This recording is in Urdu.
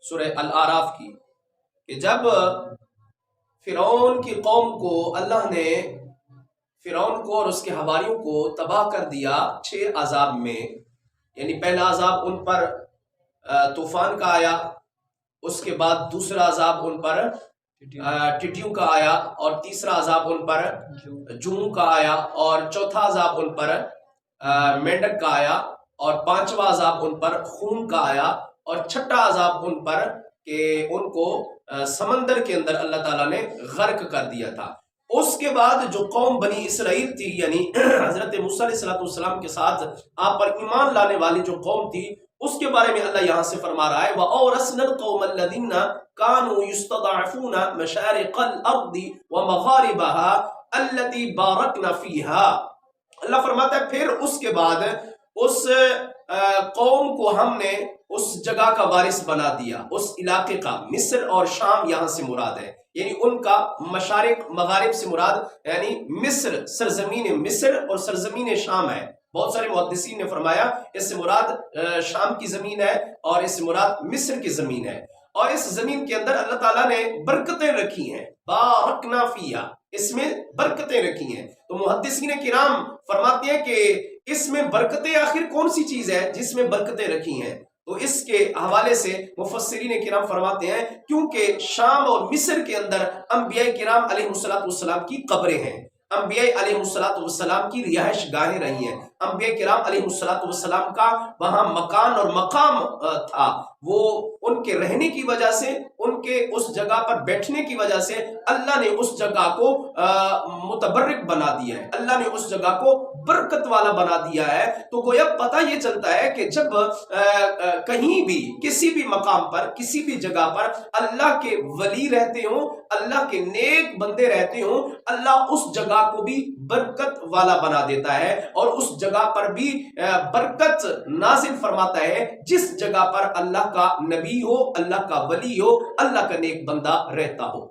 سورہ الاعراف کی، کہ جب فرعون کی قوم کو اللہ نے فرعون کو اور اس کے حواریوں کو تباہ کر دیا 6 عذاب میں، یعنی پہلا عذاب ان پر طوفان کا آیا، اس کے بعد دوسرا عذاب ان پر ٹڈیوں کا آیا، اور تیسرا عذاب ان پر جوں کا آیا، اور چوتھا عذاب ان پر مینڈک کا آیا، اور پانچواں عذاب ان پر خون کا آیا، اور چھٹا عذاب ان پر کہ ان کو سمندر کے اندر اللہ تعالیٰ نے غرق کر دیا تھا۔ اس کے بعد جو قوم بنی اسرائیل تھی، یعنی حضرت موسیٰ علیہ السلام کے ساتھ آپ پر ایمان لانے والی جو قوم تھی، اس کے بارے میں اللہ یہاں سے فرما رہا ہے وَأَوْرَثْنَا الْقَوْمَ الَّذِينَ كَانُوا يُسْتَضْعَفُونَ مَشَارِقَ الْأَرْضِ وَمَغَارِبَهَا الَّتِي بَارَكْنَا فِيهَا۔ اللہ فرماتا ہے پھر اس کے بعد اس قوم کو ہم نے اس جگہ کا وارث بنا دیا، اس علاقے کا۔ مصر اور شام یہاں سے مراد ہے، یعنی ان کا مشارق مغارب سے مراد یعنی مصر، سرزمین مصر اور سرزمین شام ہے۔ بہت سارے محدثین نے فرمایا اس سے مراد شام کی زمین ہے اور اس سے مراد مصر کی زمین ہے، اور اس زمین کے اندر اللہ تعالیٰ نے برکتیں رکھی ہیں، بارکنا فیہا، اس میں برکتیں رکھی ہیں۔ تو محدثین کرام فرماتے ہیں کہ اس میں برکتیں آخر کون سی چیز ہے جس میں برکتیں رکھی ہیں؟ تو اس کے حوالے سے مفسرین کرام فرماتے ہیں کیونکہ شام اور مصر کے اندر انبیاء کرام علیہ السلام کی قبریں ہیں، انبیاء علیہ السلام کی رہائش گاہیں رہی ہیں، انبیاء کرام علیہ السلام کا وہاں مکان اور مقام تھا، وہ ان کے رہنے کی وجہ سے، ان کے اس جگہ پر بیٹھنے کی وجہ سے اللہ نے اس جگہ کو متبرک بنا دیا ہے، اللہ نے اس جگہ کو برکت والا بنا دیا ہے۔ تو گویا پتہ یہ چلتا ہے کہ جب کہیں بھی کسی بھی مقام پر کسی بھی جگہ پر اللہ کے ولی رہتے ہوں، اللہ کے نیک بندے رہتے ہوں، اللہ اس جگہ کو بھی برکت والا بنا دیتا ہے اور اس جگہ پر بھی برکت نازل فرماتا ہے جس جگہ پر اللہ کا نبی ہو، اللہ کا ولی ہو، اللہ کا نیک بندہ رہتا ہو۔